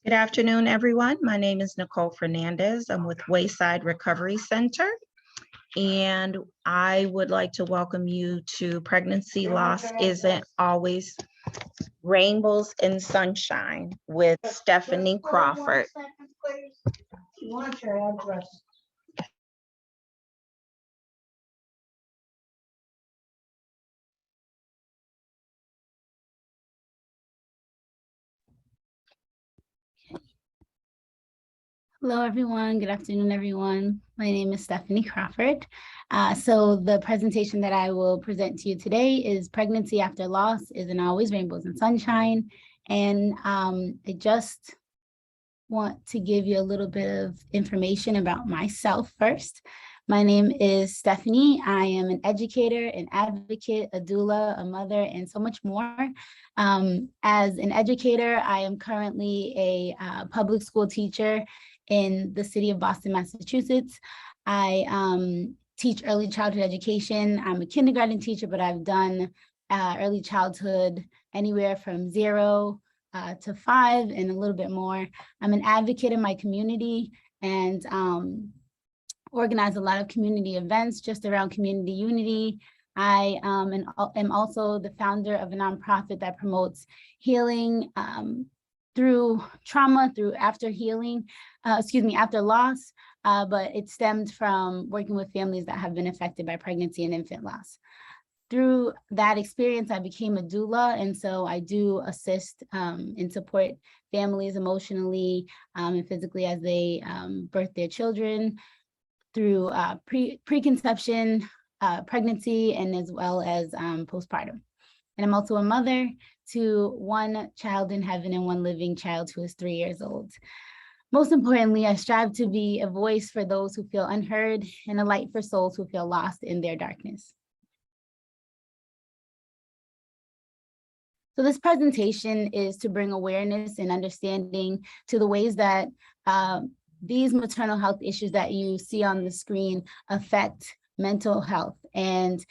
Good afternoon, everyone. My name is Nicole Fernandez. I'm with Wayside Recovery Center, and I would like to welcome you to Pregnancy Loss Isn't Always Rainbows and Sunshine with Stephanie Crawford. Hello, everyone. Good afternoon, everyone. My name is Stephanie Crawford. So the presentation that I will present to you today is Pregnancy After Loss Isn't Always Rainbows and Sunshine. And I just want to give you a little bit of information about myself first. My name is Stephanie. I am an educator, an advocate, a doula, a mother, and so much more. As an educator, I am currently a public school teacher in the city of Boston, Massachusetts. I teach early childhood education. I'm a kindergarten teacher, but I've done early childhood anywhere from 0 to 5 and a little bit more. I'm an advocate in my community and organize a lot of community events just around community unity. I am also the founder of a nonprofit that promotes healing through trauma, after loss, but it stemmed from working with families that have been affected by pregnancy and infant loss. Through that experience, I became a doula, and so I do assist and support families emotionally and physically as they birth their children through preconception, pregnancy, and as well as postpartum. And I'm also a mother to one child in heaven and one living child who is 3 years old. Most importantly, I strive to be a voice for those who feel unheard and a light for souls who feel lost in their darkness. So this presentation is to bring awareness and understanding to the ways that these maternal health issues that you see on the screen affect mental health and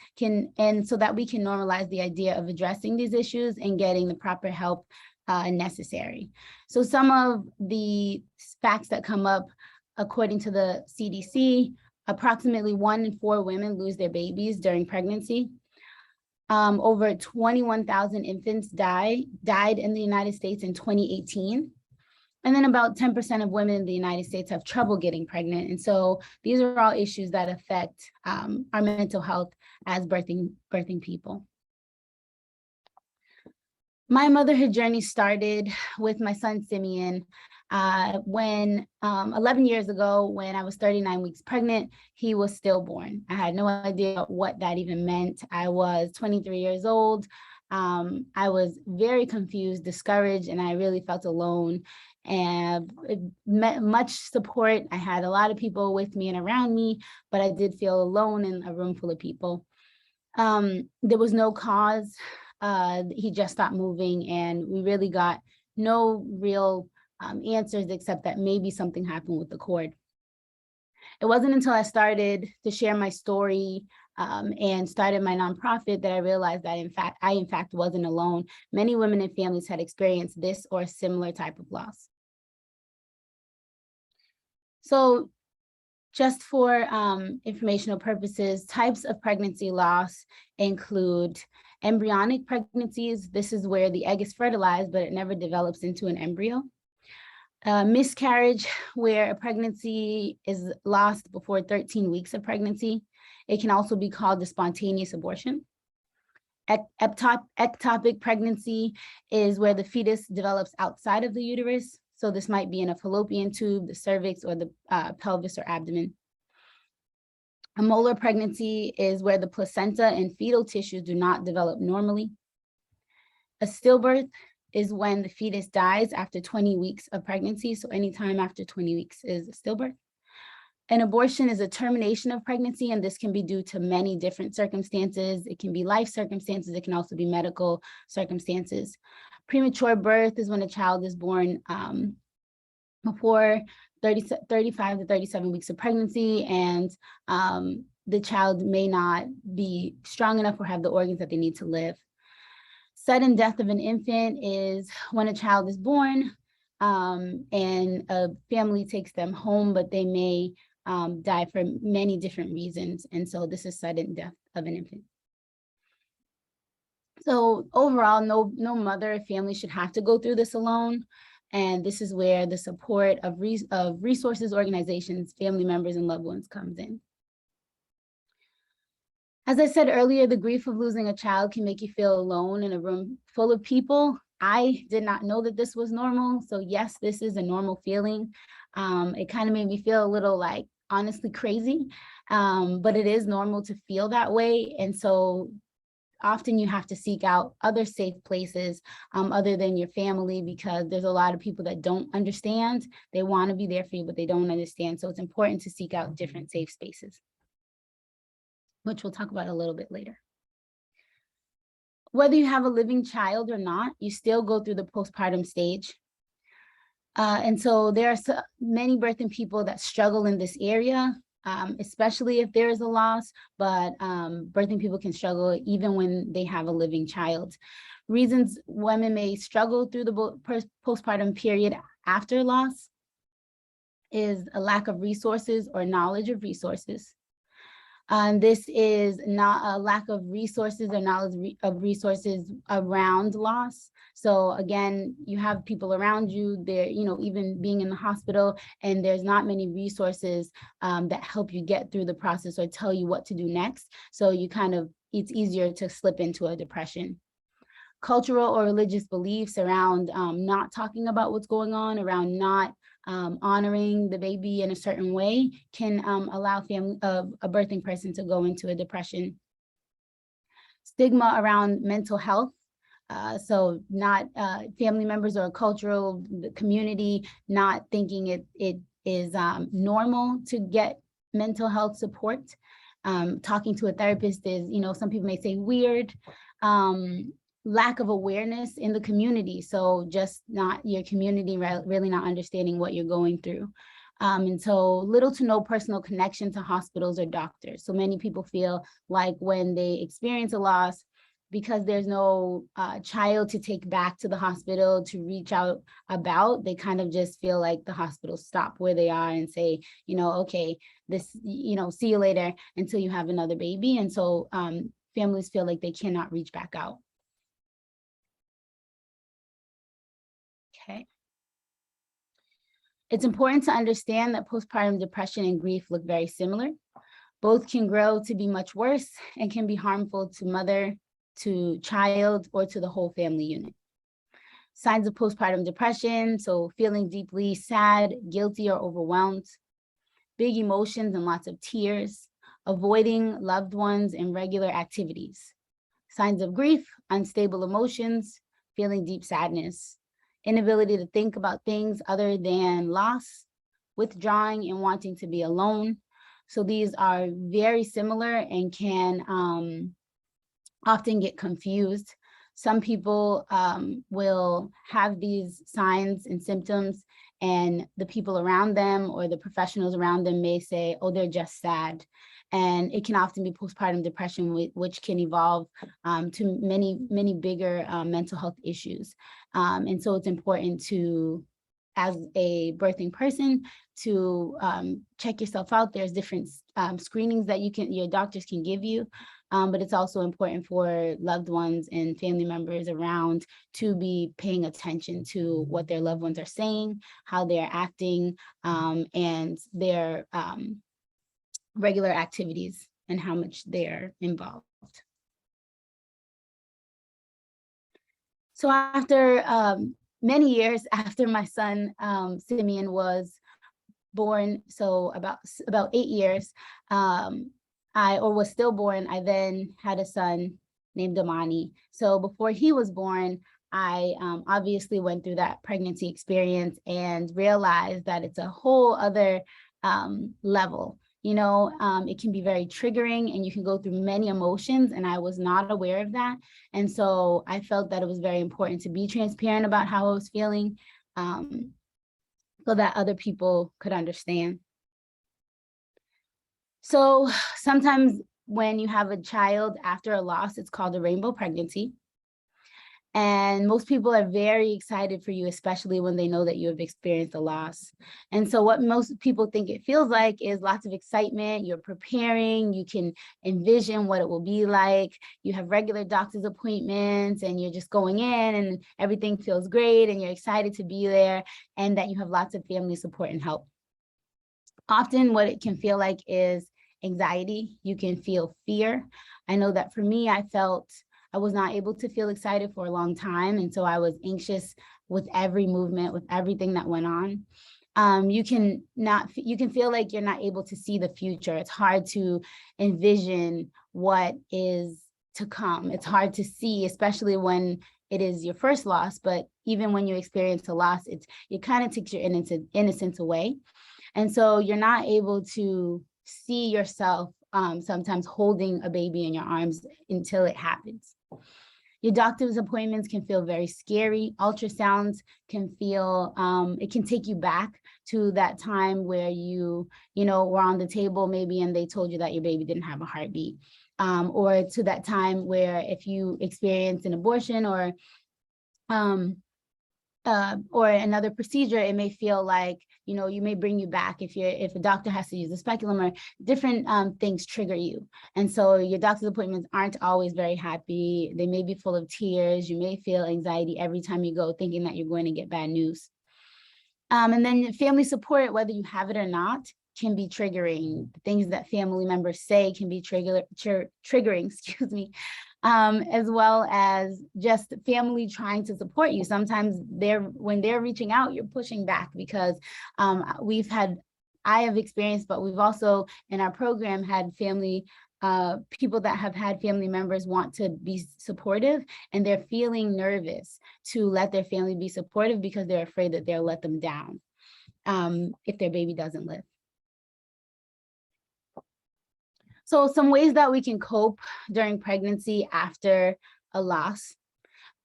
so that we can normalize the idea of addressing these issues and getting the proper help necessary. So some of the facts that come up according to the CDC, approximately 1 in 4 women lose their babies during pregnancy. Over 21,000 infants died in the United States in 2018. And then about 10% of women in the United States have trouble getting pregnant. And so these are all issues that affect our mental health as birthing people. My motherhood journey started with my son, Simeon, when 11 years ago, when I was 39 weeks pregnant, he was stillborn. I had no idea what that even meant. I was 23 years old. I was very confused, discouraged, and I really felt alone and much support. I had a lot of people with me and around me, but I did feel alone in a room full of people. There was no cause. He just stopped moving, and we really got no real answers except that maybe something happened with the cord. It wasn't until I started to share my story and started my nonprofit that I realized that I in fact wasn't alone. Many women and families had experienced this or a similar type of loss. So just for informational purposes, types of pregnancy loss include embryonic pregnancies. This is where the egg is fertilized, but it never develops into an embryo. Miscarriage, where a pregnancy is lost before 13 weeks of pregnancy. It can also be called a spontaneous abortion. Ectopic pregnancy is where the fetus develops outside of the uterus. So this might be in a fallopian tube, the cervix, or the pelvis or abdomen. A molar pregnancy is where the placenta and fetal tissues do not develop normally. A stillbirth is when the fetus dies after 20 weeks of pregnancy. So anytime after 20 weeks is a stillbirth. An abortion is a termination of pregnancy, and this can be due to many different circumstances. It can be life circumstances. It can also be medical circumstances. Premature birth is when a child is born before 35 to 37 weeks of pregnancy, and the child may not be strong enough or have the organs that they need to live. Sudden death of an infant is when a child is born and a family takes them home, but they may die for many different reasons. And so this is sudden death of an infant. So overall, no mother or family should have to go through this alone. And this is where the support of resources, organizations, family members, and loved ones comes in. As I said earlier, the grief of losing a child can make you feel alone in a room full of people. I did not know that this was normal. So yes, this is a normal feeling. It kind of made me feel a little like honestly crazy, but it is normal to feel that way. And so often you have to seek out other safe places other than your family, because there's a lot of people that don't understand. They want to be there for you, but they don't understand. So it's important to seek out different safe spaces, which we'll talk about a little bit later. Whether you have a living child or not, you still go through the postpartum stage. And so there are many birthing people that struggle in this area, especially if there is a loss, but birthing people can struggle even when they have a living child. Reasons women may struggle through the postpartum period after loss is a lack of resources or knowledge of resources. This is not a lack of resources or knowledge of resources around loss. So again, you have people around you there, even being in the hospital, and there's not many resources that help you get through the process or tell you what to do next. So it's easier to slip into a depression. Cultural or religious beliefs around not talking about what's going on, around not honoring the baby in a certain way can allow a birthing person to go into a depression. Stigma around mental health. So not family members or cultural community not thinking it is normal to get mental health support. Talking to a therapist is, some people may say weird. Lack of awareness in the community. So just not your community really not understanding what you're going through. And so little to no personal connection to hospitals or doctors. So many people feel like when they experience a loss, because there's no child to take back to the hospital to reach out about, they kind of just feel like the hospital stop where they are and say, okay, this, see you later until you have another baby. And so families feel like they cannot reach back out. Okay. It's important to understand that postpartum depression and grief look very similar. Both can grow to be much worse and can be harmful to mother, to child, or to the whole family unit. Signs of postpartum depression, so feeling deeply sad, guilty, or overwhelmed, big emotions and lots of tears, avoiding loved ones and regular activities. Signs of grief, unstable emotions, feeling deep sadness, inability to think about things other than loss, withdrawing and wanting to be alone. So these are very similar and can often get confused. Some people will have these signs and symptoms, and the people around them or the professionals around them may say, oh, they're just sad. And it can often be postpartum depression, which can evolve to many bigger mental health issues. And so it's important to, as a birthing person, to check yourself out. There's different screenings that your doctors can give you, but it's also important for loved ones and family members around to be paying attention to what their loved ones are saying, how they're acting, and their regular activities and how much they're involved. So after many years after my son Simeon was born, so about 8 years, was stillborn, I then had a son named Amani. So before he was born, I obviously went through that pregnancy experience and realized that it's a whole other level. It can be very triggering and you can go through many emotions, and I was not aware of that. And so I felt that it was very important to be transparent about how I was feeling so that other people could understand. So sometimes when you have a child after a loss, it's called a rainbow pregnancy. And most people are very excited for you, especially when they know that you have experienced a loss. And so what most people think it feels like is lots of excitement. You're preparing, you can envision what it will be like. You have regular doctor's appointments and you're just going in and everything feels great and you're excited to be there, and that you have lots of family support and help. Often what it can feel like is anxiety. You can feel fear. I know that for me, I was not able to feel excited for a long time. And so I was anxious with every movement, with everything that went on. You can feel like you're not able to see the future. It's hard to envision what is to come. It's hard to see, especially when it is your first loss. But even when you experience a loss, it kind of takes your innocence away. And so you're not able to see yourself sometimes holding a baby in your arms until it happens. Your doctor's appointments can feel very scary. Ultrasounds can feel, it can take you back to that time where you were on the table maybe and they told you that your baby didn't have a heartbeat. Or to that time where if you experienced an abortion or another procedure, it may feel like, you may bring you back if a doctor has to use a speculum, or different things trigger you. And so your doctor's appointments aren't always very happy. They may be full of tears. You may feel anxiety every time you go, thinking that you're going to get bad news. And then family support, whether you have it or not, can be triggering. The things that family members say can be triggering, excuse me. As well as just family trying to support you. Sometimes when they're reaching out, you're pushing back because I have experienced, but we've also in our program had family, people that have had family members want to be supportive, and they're feeling nervous to let their family be supportive because they're afraid that they'll let them down if their baby doesn't live. So some ways that we can cope during pregnancy after a loss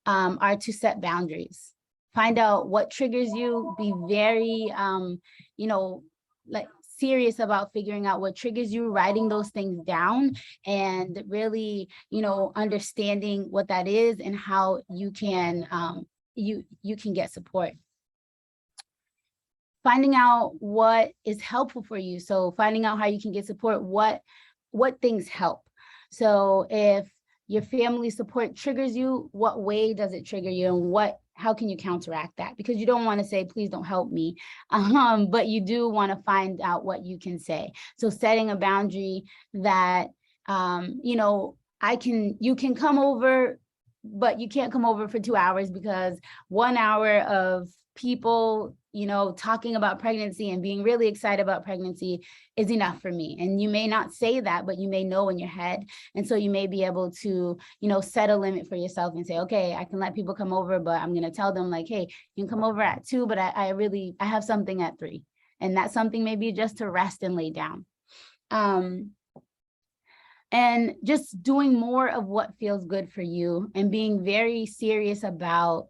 are to set boundaries. Find out what triggers you. Be very, serious about figuring out what triggers you, writing those things down, and really, understanding what that is and how you can you can get support. Finding out what is helpful for you. So finding out how you can get support, what things help. So if your family support triggers you, what way does it trigger you, and how can you counteract that? Because you don't want to say, please don't help me, but you do want to find out what you can say. So setting a boundary that, you can come over, but you can't come over for 2 hours because 1 hour of people, talking about pregnancy and being really excited about pregnancy is enough for me. And you may not say that, but you may know in your head. And so you may be able to, set a limit for yourself and say, okay, I can let people come over, but I'm going to tell them like, hey, you can come over at 2, but I have something at 3. And that something may be just to rest and lay down. And just doing more of what feels good for you and being very serious about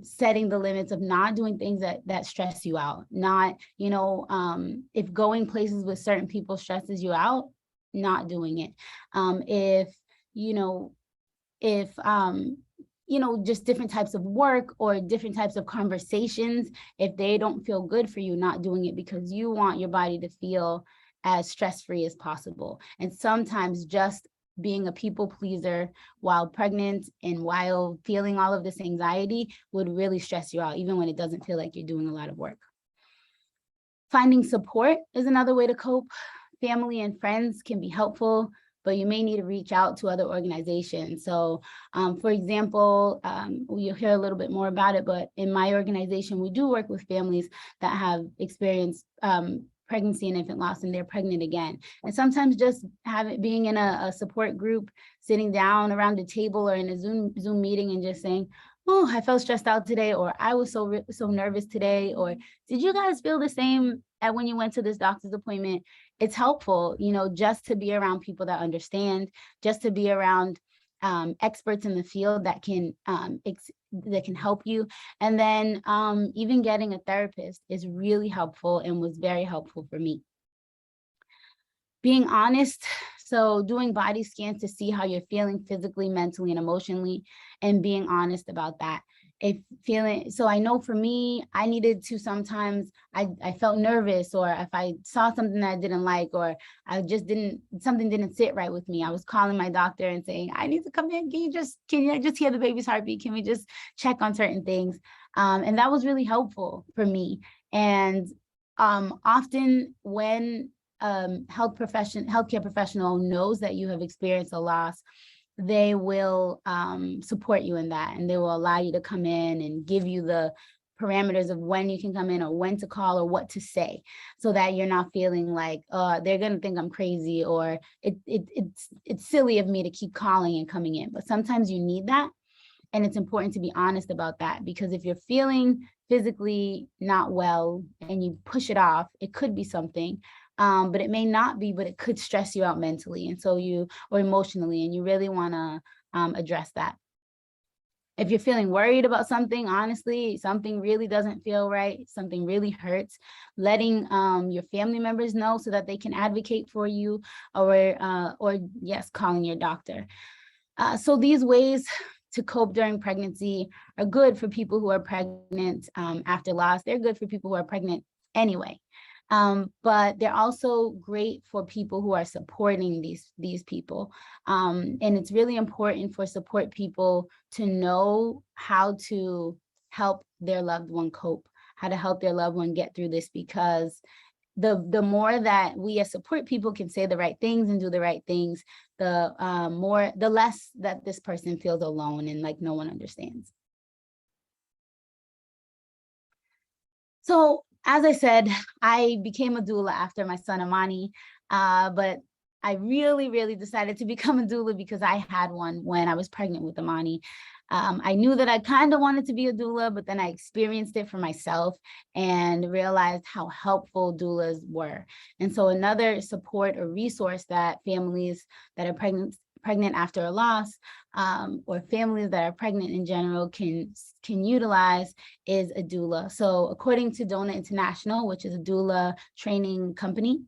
setting the limits of not doing things that stress you out. Not, if going places with certain people stresses you out, not doing it. Just different types of work or different types of conversations, if they don't feel good for you, not doing it because you want your body to feel as stress-free as possible. And sometimes just being a people pleaser while pregnant and while feeling all of this anxiety would really stress you out, even when it doesn't feel like you're doing a lot of work. Finding support is another way to cope. Family and friends can be helpful, but you may need to reach out to other organizations. So for example, you'll hear a little bit more about it, but in my organization, we do work with families that have experienced pregnancy and infant loss and they're pregnant again. And sometimes just being in a support group, sitting down around a table or in a Zoom meeting and just saying, oh, I felt stressed out today, or I was so nervous today, or did you guys feel the same when you went to this doctor's appointment? It's helpful, just to be around people that understand, just to be around experts in the field that can help you. And then even getting a therapist is really helpful and was very helpful for me. Being honest. So doing body scans to see how you're feeling physically, mentally, and emotionally, and being honest about that. So I know for me, I needed to sometimes, I felt nervous, or if I saw something that I didn't like, or something didn't sit right with me, I was calling my doctor and saying, I need to come in. Can you just hear the baby's heartbeat? Can we just check on certain things? And that was really helpful for me. And often when healthcare professional knows that you have experienced a loss, they will support you in that, and they will allow you to come in and give you the parameters of when you can come in, or when to call, or what to say, so that you're not feeling like they're going to think I'm crazy, or it's silly of me to keep calling and coming in. But sometimes you need that, and it's important to be honest about that, because if you're feeling physically not well and you push it off, it could be something. But it may not be, but it could stress you out mentally, or emotionally, and you really want to address that. If you're feeling worried about something, honestly, something really doesn't feel right, something really hurts, letting your family members know so that they can advocate for you, or yes, calling your doctor. So these ways to cope during pregnancy are good for people who are pregnant after loss. They're good for people who are pregnant anyway. But they're also great for people who are supporting these people. And it's really important for support people to know how to help their loved one cope, how to help their loved one get through this, because the more that we as support people can say the right things and do the right things, the less that this person feels alone and like no one understands. So as I said, I became a doula after my son Amani, but I really, really decided to become a doula because I had one when I was pregnant with Amani. I knew that I kind of wanted to be a doula, but then I experienced it for myself and realized how helpful doulas were. And so another support or resource that families that are pregnant after a loss, or families that are pregnant in general can utilize, is a doula. So according to Dona International, which is a doula training company,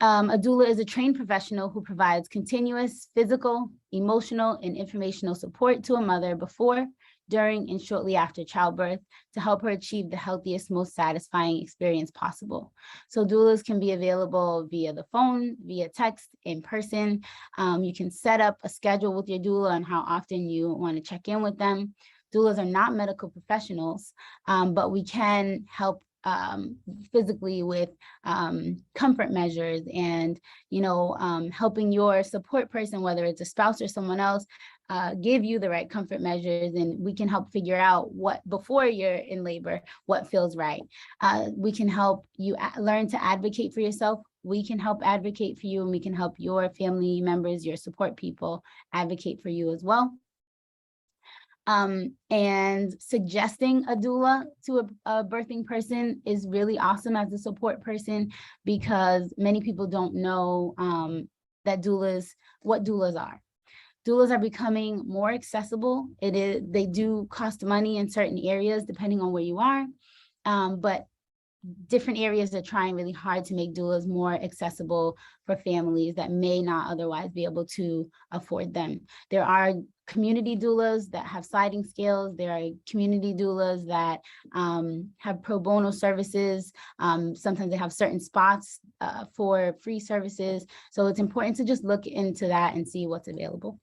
a doula is a trained professional who provides continuous physical, emotional, and informational support to a mother before, during, and shortly after childbirth to help her achieve the healthiest, most satisfying experience possible. So doulas can be available via the phone, via text, in person. You can set up a schedule with your doula on how often you want to check in with them. Doulas are not medical professionals, but we can help physically with comfort measures and, helping your support person, whether it's a spouse or someone else, give you the right comfort measures, and we can help figure out what, before you're in labor, what feels right. We can help you learn to advocate for yourself. We can help advocate for you, and we can help your family members, your support people, advocate for you as well. And suggesting a doula to a birthing person is really awesome as a support person, because many people don't know what doulas are. Doulas are becoming more accessible. They do cost money in certain areas depending on where you are, but different areas are trying really hard to make doulas more accessible for families that may not otherwise be able to afford them. There are community doulas that have sliding scales. There are community doulas that have pro bono services. Sometimes they have certain spots for free services. So it's important to just look into that and see what's available.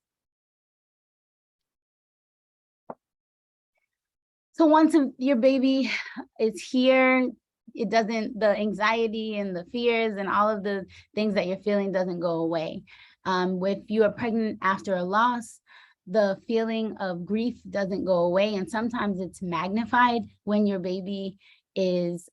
So once your baby is here, the anxiety and the fears and all of the things that you're feeling doesn't go away. If you are pregnant after a loss, the feeling of grief doesn't go away. And sometimes it's magnified when your baby gets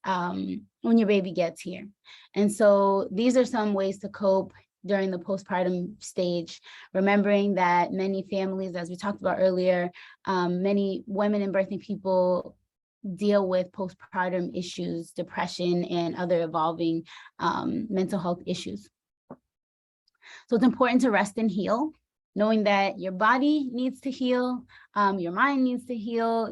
here. And so these are some ways to cope during the postpartum stage, remembering that many families, as we talked about earlier, many women and birthing people deal with postpartum issues, depression, and other evolving mental health issues. So it's important to rest and heal, knowing that your body needs to heal, your mind needs to heal,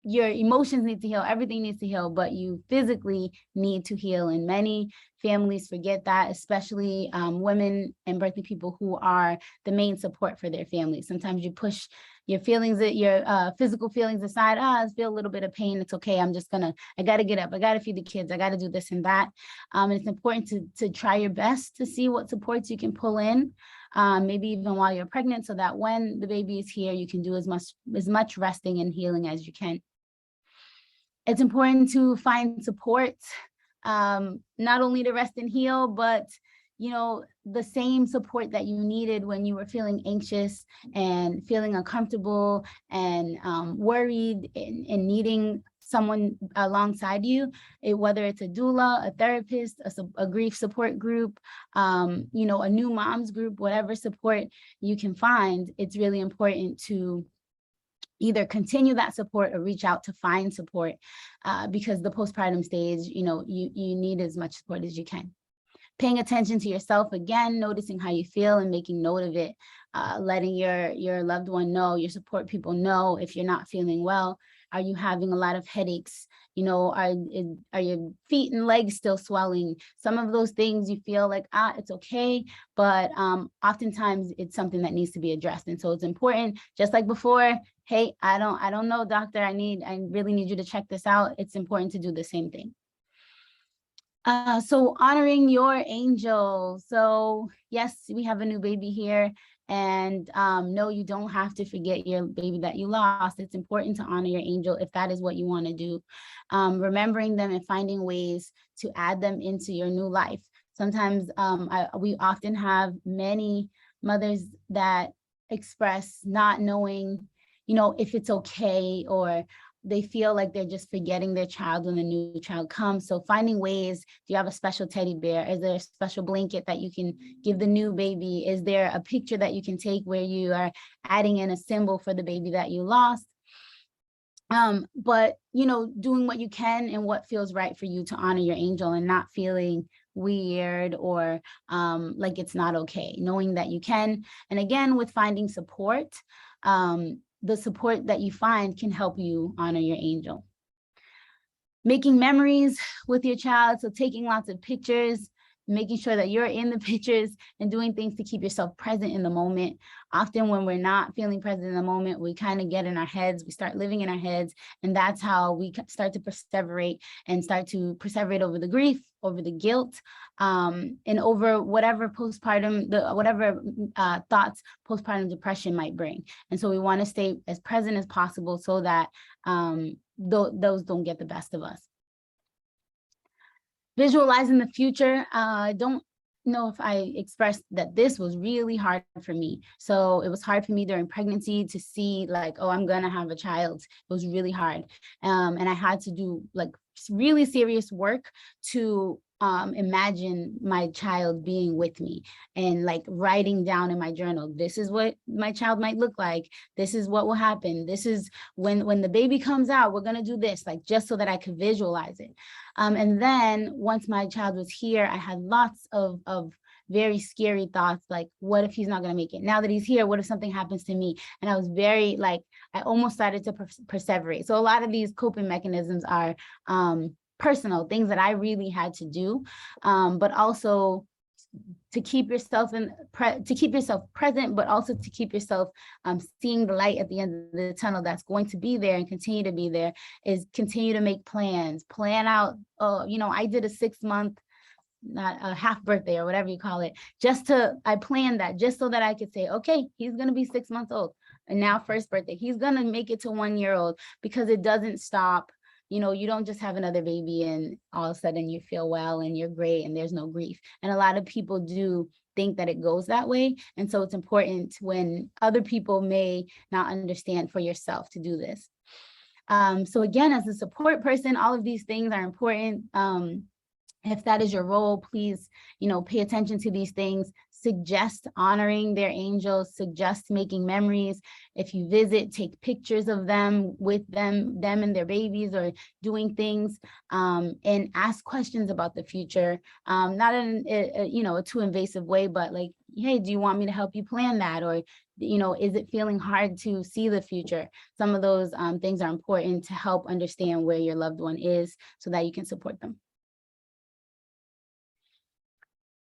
your emotions need to heal, everything needs to heal, but you physically need to heal. And many families forget that, especially women and birthing people who are the main support for their families. Sometimes you push your feelings, your physical feelings aside. I feel a little bit of pain. It's okay. I got to get up. I got to feed the kids. I got to do this and that. And it's important to try your best to see what supports you can pull in, maybe even while you're pregnant, so that when the baby is here, you can do as much resting and healing as you can. It's important to find support, not only to rest and heal, but the same support that you needed when you were feeling anxious and feeling uncomfortable and worried and needing someone alongside you, whether it's a doula, a therapist, a grief support group, a new moms group, whatever support you can find. It's really important to either continue that support or reach out to find support, because the postpartum stage, you need as much support as you can. Paying attention to yourself, again, noticing how you feel and making note of it, letting your loved one know, your support people know if you're not feeling well. Are you having a lot of headaches? Are your feet and legs still swelling? Some of those things you feel like, it's okay, but oftentimes it's something that needs to be addressed. And so it's important, just like before, hey, I don't know, doctor, I really need you to check this out. It's important to do the same thing. So honoring your angel. So yes, we have a new baby here, and no, you don't have to forget your baby that you lost. It's important to honor your angel if that is what you want to do. Remembering them and finding ways to add them into your new life. Sometimes we often have many mothers that express not knowing, if it's okay, or they feel like they're just forgetting their child when the new child comes. So finding ways, do you have a special teddy bear? Is there a special blanket that you can give the new baby? Is there a picture that you can take where you are adding in a symbol for the baby that you lost? But, doing what you can and what feels right for you to honor your angel and not feeling weird or like it's not okay, knowing that you can. And again, with finding support, the support that you find can help you honor your angel. Making memories with your child, so taking lots of pictures, making sure that you're in the pictures and doing things to keep yourself present in the moment. Often when we're not feeling present in the moment, we kind of get in our heads, we start living in our heads, and that's how we start to perseverate over the grief, over the guilt, and over whatever thoughts postpartum depression might bring. And so we want to stay as present as possible so that those don't get the best of us. Visualizing the future. I don't know if I expressed that this was really hard for me. So it was hard for me during pregnancy to see like, oh, I'm gonna have a child. It was really hard. And I had to do like really serious work to imagine my child being with me and like writing down in my journal, this is what my child might look like. This is what will happen. This is when the baby comes out, we're going to do this, like just so that I could visualize it. And then once my child was here, I had lots of very scary thoughts, like, what if he's not going to make it? Now that he's here, what if something happens to me? And I was very like, I almost started to perseverate. So a lot of these coping mechanisms are personal things that I really had to do, but also to keep yourself present, but also to keep yourself seeing the light at the end of the tunnel that's going to be there and continue to be there, is continue to make plans, plan out. I did a 6-month, not a half birthday or whatever you call it, I planned that just so that I could say, okay, he's going to be 6 months old. And now first birthday, he's going to make it to 1 year old, because it doesn't stop. You don't just have another baby and all of a sudden you feel well and you're great and there's no grief. And a lot of people do think that it goes that way. And so it's important, when other people may not understand, for yourself to do this. So again, as a support person, all of these things are important. If that is your role, please, pay attention to these things. Suggest honoring their angels, suggest making memories. If you visit, take pictures of them with them and their babies, or doing things, and ask questions about the future. Not in a too invasive way, but like, hey, do you want me to help you plan that? Or is it feeling hard to see the future? Some of those things are important to help understand where your loved one is so that you can support them.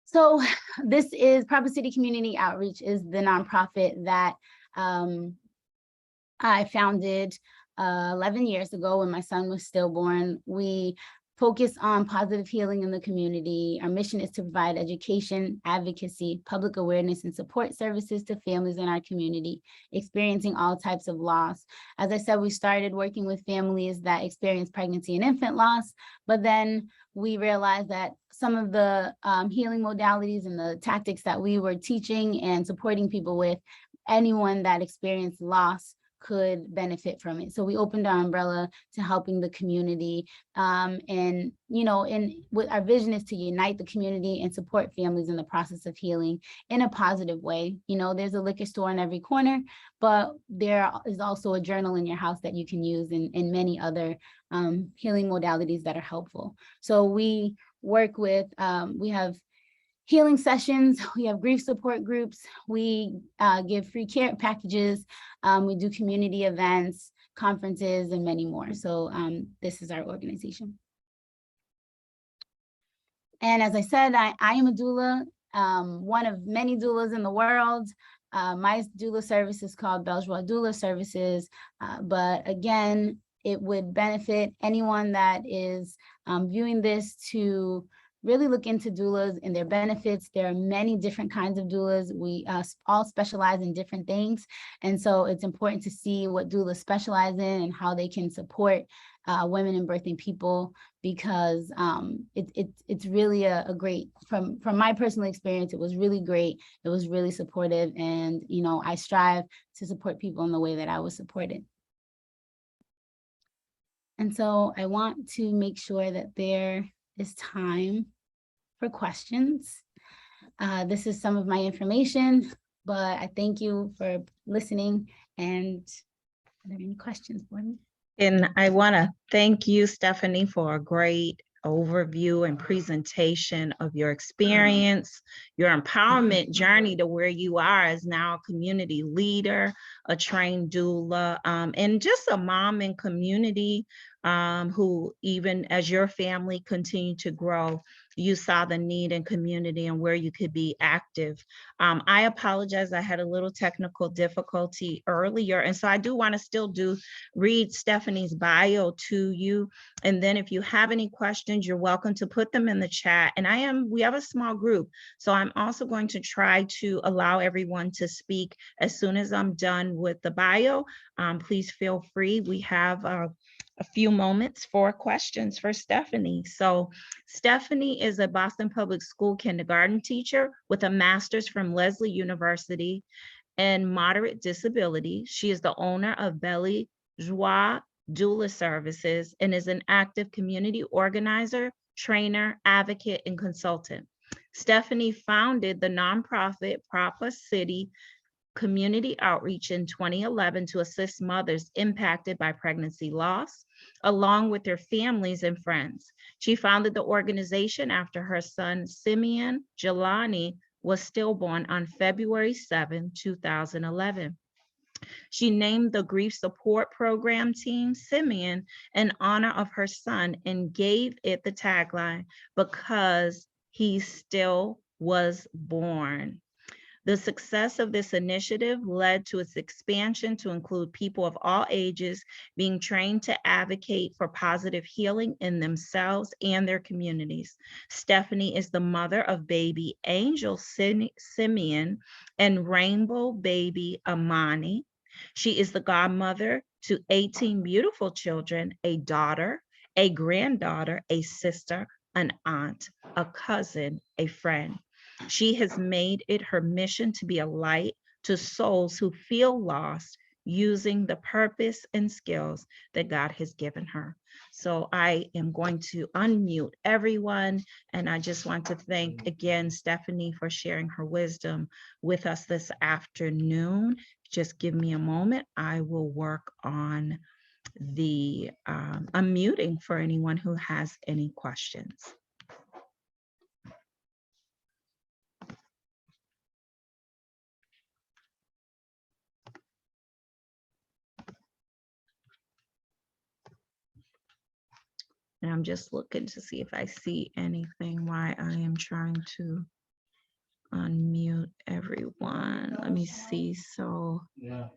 So this is Propa City Community Outreach, is the nonprofit that I founded 11 years ago when my son was stillborn. We focus on positive healing in the community. Our mission is to provide education, advocacy, public awareness, and support services to families in our community experiencing all types of loss. As I said, we started working with families that experience pregnancy and infant loss, but then we realized that some of the healing modalities and the tactics that we were teaching and supporting people with, anyone that experienced loss could benefit from it. So we opened our umbrella to helping the community. And what our vision is to unite the community and support families in the process of healing in a positive way. There's a liquor store in every corner, but there is also a journal in your house that you can use, and many other healing modalities that are helpful. So we work with, we have healing sessions, we have grief support groups, we give free care packages, we do community events, conferences, and many more. So this is our organization. And as I said, I am a doula, one of many doulas in the world. My doula service is called Beljois Doula Services, but again, it would benefit anyone that is viewing this to really look into doulas and their benefits. There are many different kinds of doulas. We all specialize in different things. And so it's important to see what doulas specialize in and how they can support women and birthing people, because it's really a great, from my personal experience, it was really great. It was really supportive. And, I strive to support people in the way that I was supported. And so I want to make sure that there is time for questions. This is some of my information, but I thank you for listening. And are there any questions for me? And I want to thank you, Stephanie, for a great overview and presentation of your experience, your empowerment journey to where you are as now a community leader, a trained doula, and just a mom in community who, even as your family continued to grow, you saw the need in community and where you could be active. I apologize, I had a little technical difficulty earlier. And so I do want to still read Stephanie's bio to you. And then if you have any questions, you're welcome to put them in the chat. And we have a small group. So I'm also going to try to allow everyone to speak as soon as I'm done with the bio. Please feel free. We have a few moments for questions for Stephanie. So Stephanie is a Boston Public School kindergarten teacher with a master's from Lesley University in moderate disability. She is the owner of Belly Joie Doula Services and is an active community organizer, trainer, advocate, and consultant. Stephanie founded the nonprofit Propa City Community Outreach in 2011 to assist mothers impacted by pregnancy loss, along with their families and friends. She founded the organization after her son, Simeon Jelani, was stillborn on February 7, 2011. She named the grief support program team Simeon in honor of her son and gave it the tagline, "Because he still was born." The success of this initiative led to its expansion to include people of all ages being trained to advocate for positive healing in themselves and their communities. Stephanie is the mother of baby Angel Simeon and rainbow baby Amani. She is the godmother to 18 beautiful children, a daughter, a granddaughter, a sister, an aunt, a cousin, a friend. She has made it her mission to be a light to souls who feel lost using the purpose and skills that God has given her. So I am going to unmute everyone. And I just want to thank again, Stephanie, for sharing her wisdom with us this afternoon. Just give me a moment. I will work on the unmuting for anyone who has any questions. And I'm just looking to see if I see anything while I am trying to unmute everyone. Let me see. So trying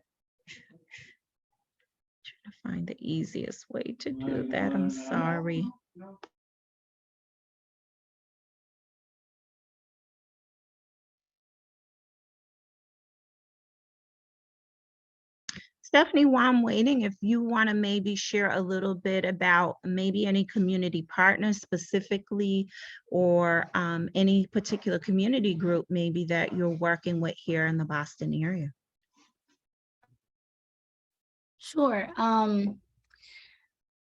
to find the easiest way to do that. I'm sorry. Stephanie, while I'm waiting, if you want to maybe share a little bit about maybe any community partners specifically, or any particular community group maybe that you're working with here in the Boston area. Sure.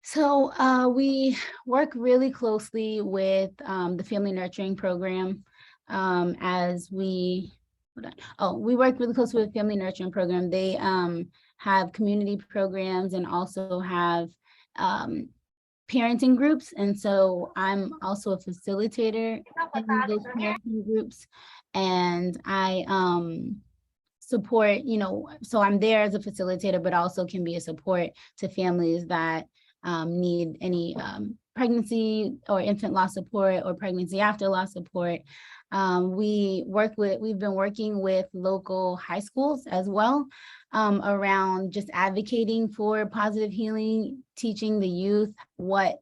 So we work really closely with the Family Nurturing Program as we, we work really closely with Family Nurturing Program. They have community programs and also have parenting groups. And so I'm also a facilitator in those parenting groups. And I support, so I'm there as a facilitator, but also can be a support to families that need any pregnancy or infant loss support or pregnancy after loss support. We've been working with local high schools as well around just advocating for positive healing, teaching the youth what,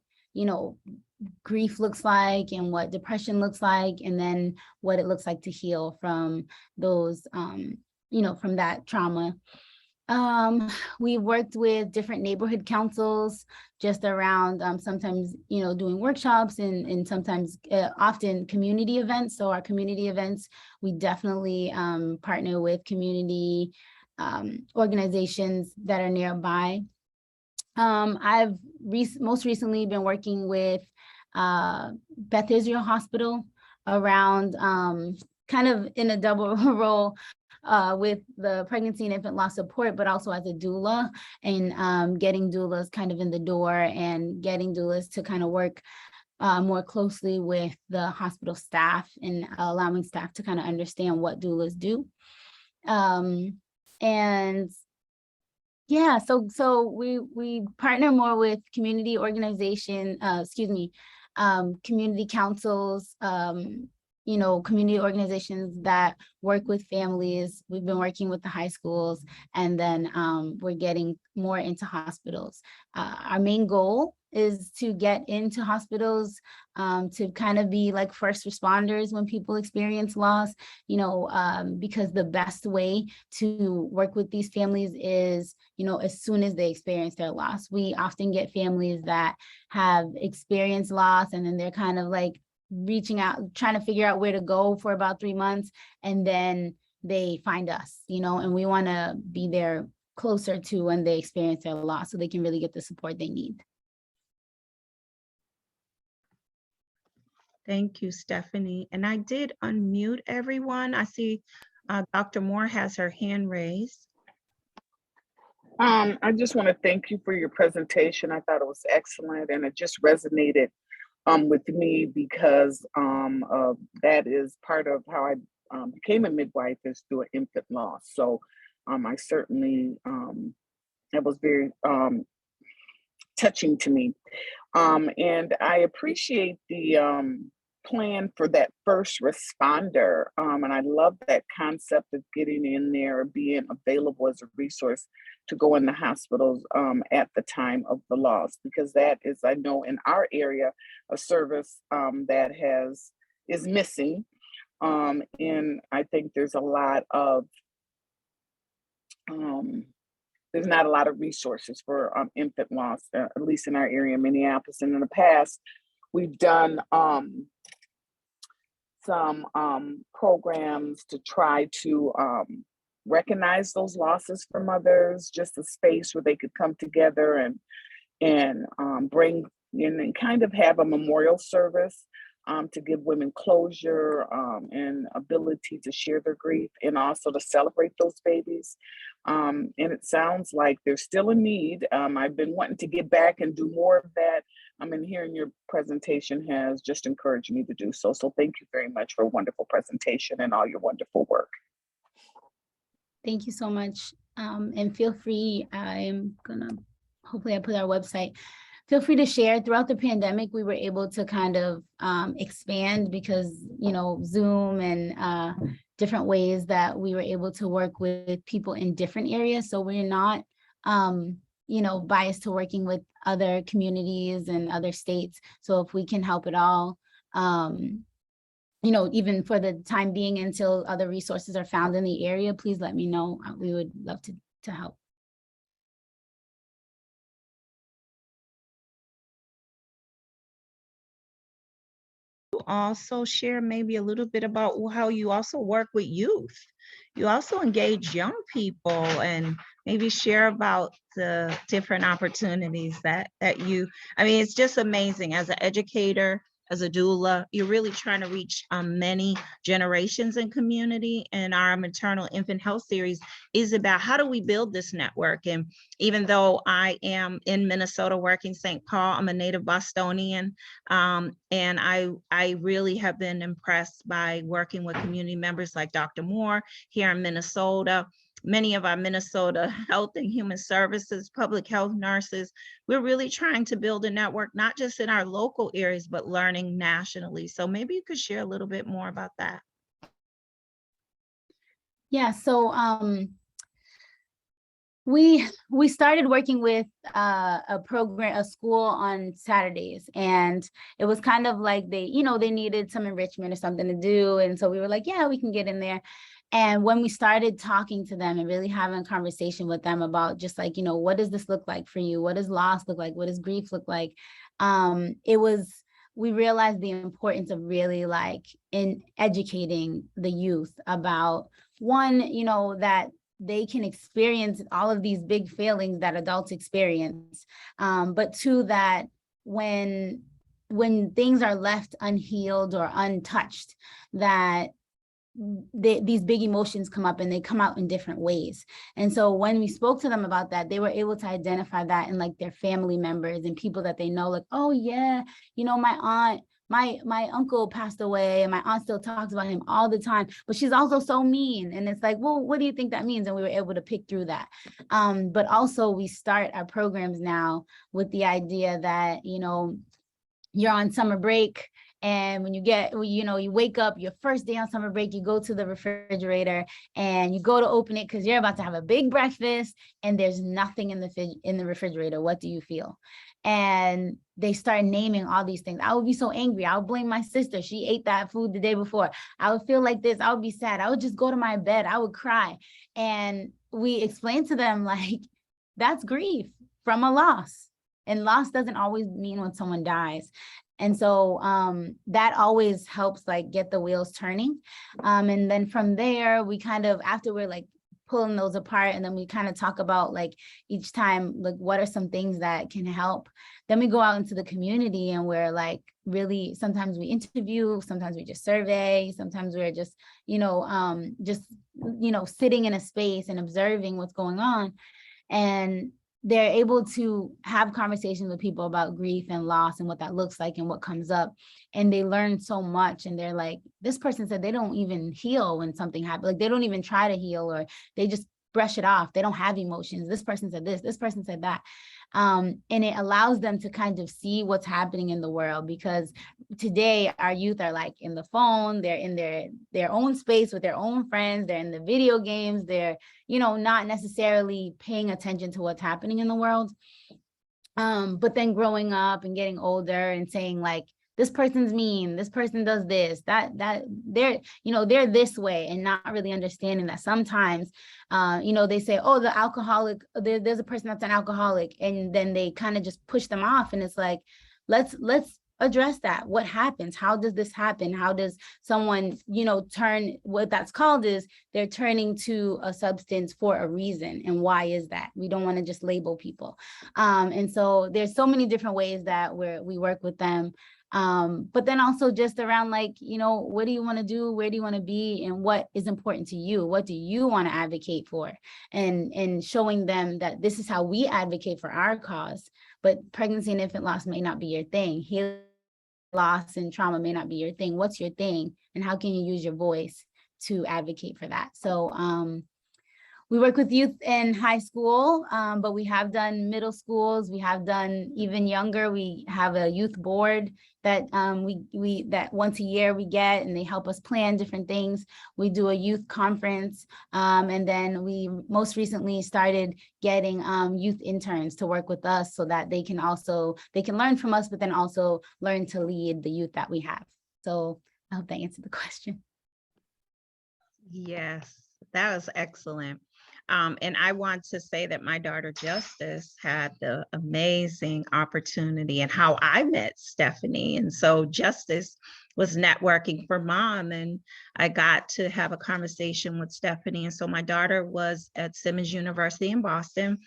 grief looks like and what depression looks like, and then what it looks like to heal from those, from that trauma. We've worked with different neighborhood councils just around sometimes, doing workshops and sometimes often community events. So our community events, we definitely partner with community organizations that are nearby. I've most recently been working with Beth Israel Hospital around kind of in a double role with the pregnancy and infant loss support, but also as a doula, and getting doulas kind of in the door and getting doulas to kind of work more closely with the hospital staff and allowing staff to kind of understand what doulas do. And yeah, so we partner more with community organization, community councils, community organizations that work with families. We've been working with the high schools, and then we're getting more into hospitals. Our main goal is to get into hospitals to kind of be like first responders when people experience loss, because the best way to work with these families is, as soon as they experience their loss. We often get families that have experienced loss, and then they're kind of like reaching out, trying to figure out where to go for about 3 months, and then they find us, and we want to be there closer to when they experience their loss so they can really get the support they need. Thank you, Stephanie. And I did unmute everyone. I see Dr. Moore has her hand raised. I just want to thank you for your presentation. I thought it was excellent, and it just resonated with me because that is part of how I became a midwife, is through an infant loss. So I certainly, that was very touching to me. And I appreciate the plan for that first responder. And I love that concept of getting in there, being available as a resource to go in the hospitals at the time of the loss, because that is, I know in our area, a service that is missing. And I think there's a lot of, there's not a lot of resources for infant loss, at least in our area, Minneapolis. And in the past, we've done some programs to try to recognize those losses for mothers, just a space where they could come together and bring in and kind of have a memorial service to give women closure and ability to share their grief, and also to celebrate those babies. And it sounds like there's still a need. I've been wanting to get back and do more of that. And hearing your presentation has just encouraged me to do so. So thank you very much for a wonderful presentation and all your wonderful work. Thank you so much. And feel free, I'm gonna, hopefully I put our website. feel free to share. Throughout the pandemic, we were able to kind of expand because, Zoom and different ways that we were able to work with people in different areas. So we're not, biased to working with other communities and other states. So if we can help at all, even for the time being until other resources are found in the area, please let me know. We would love to help. Also share maybe a little bit about how you also work with youth. You also engage young people, and maybe share about the different opportunities that it's just amazing. As an educator, as a doula, you're really trying to reach many generations in community. And our maternal infant health series is about how do we build this network. And even though I am in Minnesota working St. Paul, I'm a native Bostonian. And I really have been impressed by working with community members like Dr. Moore here in Minnesota. Many of our Minnesota Health and Human Services, public health nurses, we're really trying to build a network, not just in our local areas, but learning nationally. So maybe you could share a little bit more about that. Yeah, so we started working with a school on Saturdays, and it was kind of like they needed some enrichment or something to do. And so we were like, yeah, we can get in there. And when we started talking to them and really having a conversation with them about just like, what does this look like for you? What does loss look like? What does grief look like? We realized the importance of really in educating the youth about one, that they can experience all of these big failings that adults experience. But two, that when things are left unhealed or untouched, that these big emotions come up, and they come out in different ways. And so when we spoke to them about that, they were able to identify that in their family members and people that they know, oh yeah, my aunt, my uncle passed away, and my aunt still talks about him all the time, but she's also so mean. And it's like, well, what do you think that means? And we were able to pick through that. But also we start our programs now with the idea that, you're on summer break, and when you wake up your first day on summer break, you go to the refrigerator and you go to open it because you're about to have a big breakfast, and there's nothing in the refrigerator. What do you feel? And they start naming all these things. I would be so angry. I would blame my sister. She ate that food the day before. I would feel like this. I would be sad. I would just go to my bed. I would cry. And we explained to them, that's grief from a loss. And loss doesn't always mean when someone dies. And so that always helps get the wheels turning. And then from there, we kind of, after we're pulling those apart, and then we kind of talk about each time, what are some things that can help? Then we go out into the community, and we're really, sometimes we interview, sometimes we just survey, sometimes we're just, sitting in a space and observing what's going on. And they're able to have conversations with people about grief and loss and what that looks like and what comes up. And they learn so much. And they're like, this person said they don't even heal when something happens. They don't even try to heal, or they just brush it off. They don't have emotions. This person said this person said that. And it allows them to kind of see what's happening in the world, because today our youth are in the phone, they're in their own space with their own friends, they're in the video games, they're, not necessarily paying attention to what's happening in the world. But then growing up and getting older and saying this person's mean, this person does this, that they're this way, and not really understanding that sometimes, they say, oh, the alcoholic, there's a person that's an alcoholic, and then they kind of just push them off. And it's let's address that. What happens? How does this happen? How does someone, turn, what that's called is they're turning to a substance for a reason. And why is that? We don't want to just label people. And so there's so many different ways that we work with them. But then also just around what do you want to do? Where do you want to be? And what is important to you? What do you want to advocate for? And showing them that this is how we advocate for our cause, but pregnancy and infant loss may not be your thing. Healing, loss, and trauma may not be your thing. What's your thing? And how can you use your voice to advocate for that? So We work with youth in high school, but we have done middle schools. We have done even younger. We have a youth board that that once a year we get, and they help us plan different things. We do a youth conference, and then we most recently started getting youth interns to work with us so that they can learn from us, but then also learn to lead the youth that we have. So I hope that answered the question. Yes, that was excellent. And I want to say that my daughter Justice had the amazing opportunity, and how I met Stephanie. And so Justice was networking for mom, and I got to have a conversation with Stephanie. And so my daughter was at Simmons University in Boston,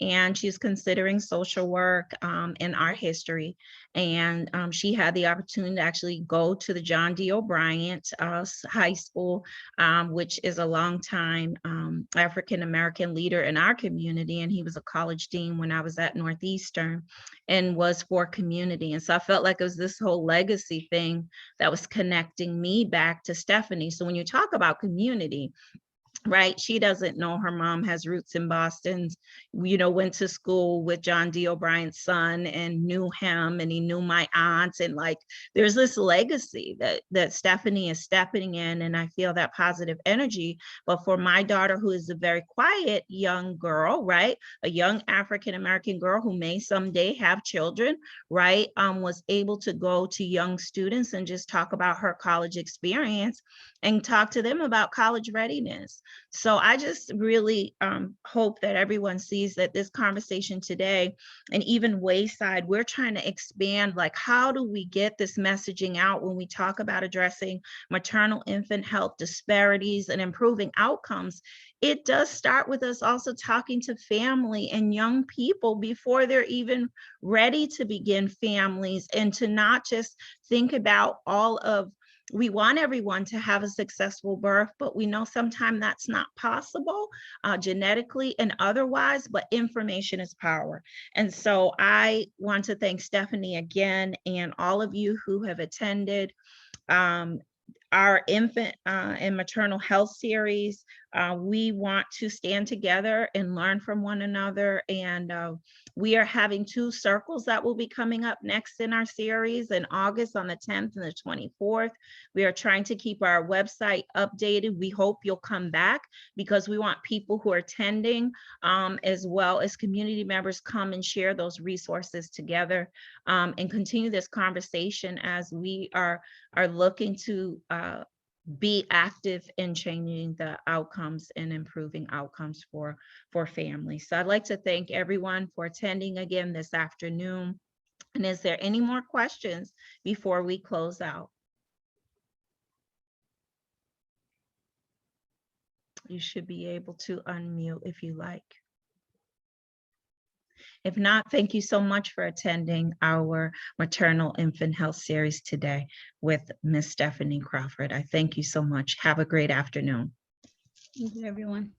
and she's considering social work and art history. And she had the opportunity to actually go to the John D. O'Brien High School, which is a longtime African-American leader in our community. And he was a college dean when I was at Northeastern, and was for community. And so I felt like it was this whole legacy thing that was connecting me back to Stephanie. So when you talk about community, right, she doesn't know her mom has roots in Boston, went to school with John D. O'Brien's son and knew him, and he knew my aunt. And like, there's this legacy that Stephanie is stepping in, and I feel that positive energy. But for my daughter, who is a very quiet young girl, right, a young African-American girl who may someday have children, right, was able to go to young students and just talk about her college experience and talk to them about college readiness. So I just really hope that everyone sees that this conversation today, and even Wayside, we're trying to expand, like, how do we get this messaging out when we talk about addressing maternal infant health disparities and improving outcomes? It does start with us also talking to family and young people before they're even ready to begin families, and to not just think about we want everyone to have a successful birth, but we know sometimes that's not possible genetically and otherwise, but information is power. And so I want to thank Stephanie again, and all of you who have attended our infant and maternal health series. We want to stand together and learn from one another. And we are having 2 circles that will be coming up next in our series in August on the 10th and the 24th. We are trying to keep our website updated. We hope you'll come back, because we want people who are attending as well as community members come and share those resources together, and continue this conversation as we are looking to be active in changing the outcomes and improving outcomes for families. So I'd like to thank everyone for attending again this afternoon. And is there any more questions before we close out? You should be able to unmute if you like. If not, thank you so much for attending our maternal infant health series today with Miss Stephanie Crawford. I thank you so much. Have a great afternoon. Thank you, everyone.